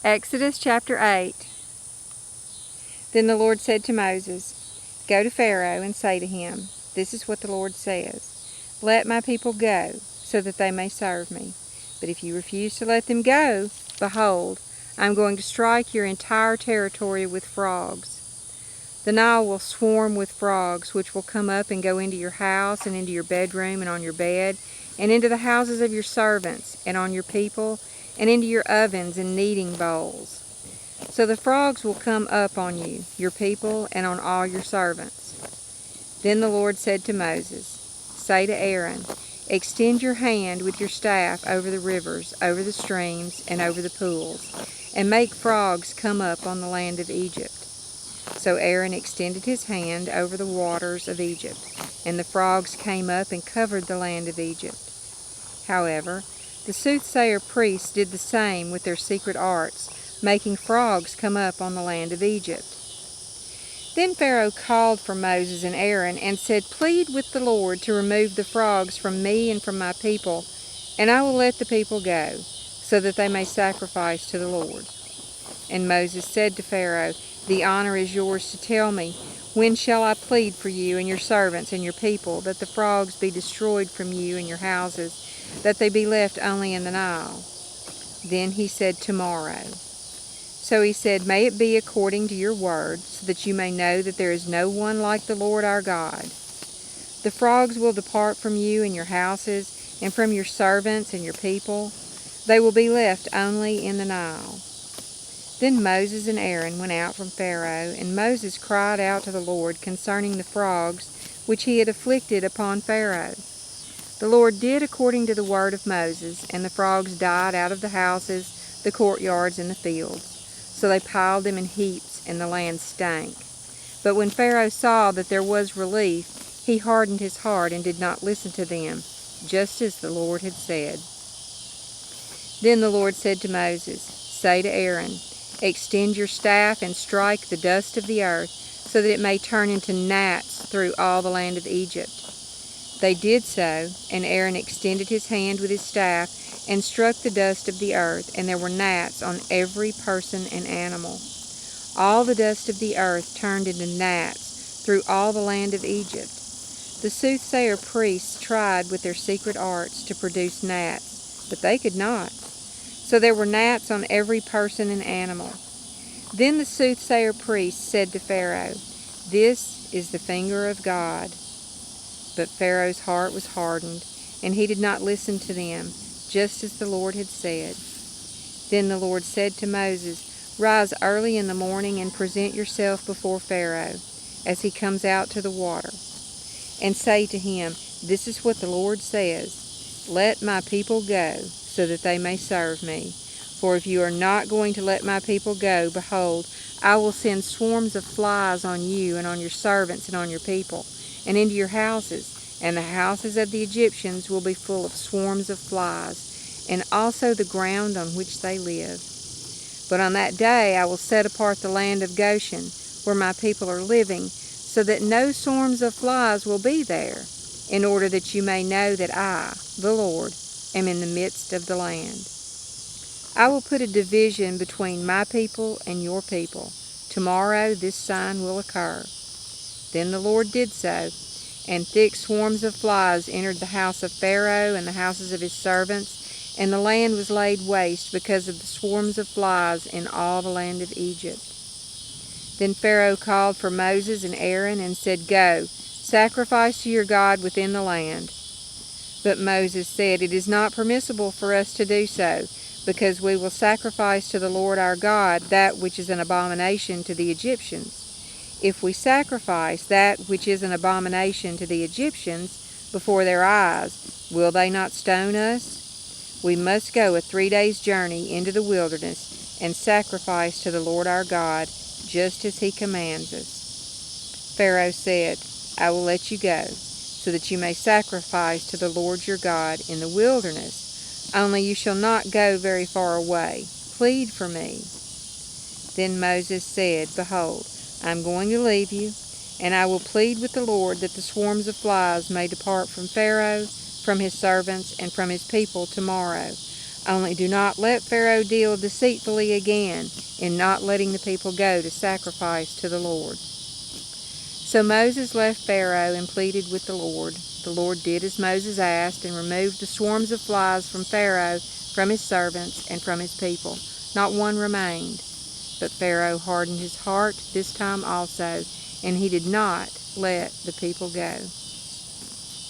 Exodus chapter 8. Then the Lord said to Moses, Go to Pharaoh and say to him, This is what the Lord says, Let my people go, so that they may serve me. But if you refuse to let them go, behold, I am going to strike your entire territory with frogs. The Nile will swarm with frogs, which will come up and go into your house and into your bedroom and on your bed, and into the houses of your servants and on your people, and into your ovens and kneading bowls. So the frogs will come up on you, your people, and on all your servants. Then the Lord said to Moses, Say to Aaron, Extend your hand with your staff over the rivers, over the streams, and over the pools, and make frogs come up on the land of Egypt. So Aaron extended his hand over the waters of Egypt, and the frogs came up and covered the land of Egypt. However, the soothsayer priests did the same with their secret arts, making frogs come up on the land of Egypt. Then Pharaoh called for Moses and Aaron and said, Plead with the Lord to remove the frogs from me and from my people, and I will let the people go, so that they may sacrifice to the Lord. And Moses said to Pharaoh, The honor is yours to tell me, when shall I plead for you and your servants and your people, that the frogs be destroyed from you and your houses, that they be left only in the Nile? Then he said, Tomorrow. So he said, May it be according to your word, so that you may know that there is no one like the Lord our God. The frogs will depart from you and your houses, and from your servants and your people. They will be left only in the Nile. Then Moses and Aaron went out from Pharaoh, and Moses cried out to the Lord concerning the frogs which he had afflicted upon Pharaoh. The Lord did according to the word of Moses, and the frogs died out of the houses, the courtyards, and the fields. So they piled them in heaps, and the land stank. But when Pharaoh saw that there was relief, he hardened his heart and did not listen to them, just as the Lord had said. Then the Lord said to Moses, Say to Aaron, Extend your staff and strike the dust of the earth, so that it may turn into gnats through all the land of Egypt. They did so, and Aaron extended his hand with his staff and struck the dust of the earth, and there were gnats on every person and animal. All the dust of the earth turned into gnats through all the land of Egypt. The soothsayer priests tried with their secret arts to produce gnats, but they could not. So there were gnats on every person and animal. Then the soothsayer priests said to Pharaoh, This is the finger of God. But Pharaoh's heart was hardened, and he did not listen to them, just as the Lord had said. Then the Lord said to Moses, Rise early in the morning and present yourself before Pharaoh, as he comes out to the water, and say to him, This is what the Lord says, Let my people go, so that they may serve me. For if you are not going to let my people go, behold, I will send swarms of flies on you and on your servants and on your people, and into your houses, and the houses of the Egyptians will be full of swarms of flies, and also the ground on which they live. But on that day I will set apart the land of Goshen, where my people are living, so that no swarms of flies will be there, in order that you may know that I, the Lord, am in the midst of the land. I will put a division between my people and your people. Tomorrow this sign will occur. Then the Lord did so, and thick swarms of flies entered the house of Pharaoh and the houses of his servants, and the land was laid waste because of the swarms of flies in all the land of Egypt. Then Pharaoh called for Moses and Aaron and said, Go, sacrifice to your God within the land. But Moses said, It is not permissible for us to do so, because we will sacrifice to the Lord our God that which is an abomination to the Egyptians. If we sacrifice that which is an abomination to the Egyptians before their eyes, will they not stone us? We must go a 3 days' journey into the wilderness and sacrifice to the Lord our God, just as he commands us. Pharaoh said, I will let you go, so that you may sacrifice to the Lord your God in the wilderness. Only you shall not go very far away. Plead for me. Then Moses said, Behold, I am going to leave you, and I will plead with the Lord that the swarms of flies may depart from Pharaoh, from his servants, and from his people tomorrow. Only do not let Pharaoh deal deceitfully again in not letting the people go to sacrifice to the Lord." So Moses left Pharaoh and pleaded with the Lord. The Lord did as Moses asked and removed the swarms of flies from Pharaoh, from his servants, and from his people. Not one remained. But Pharaoh hardened his heart this time also, and he did not let the people go.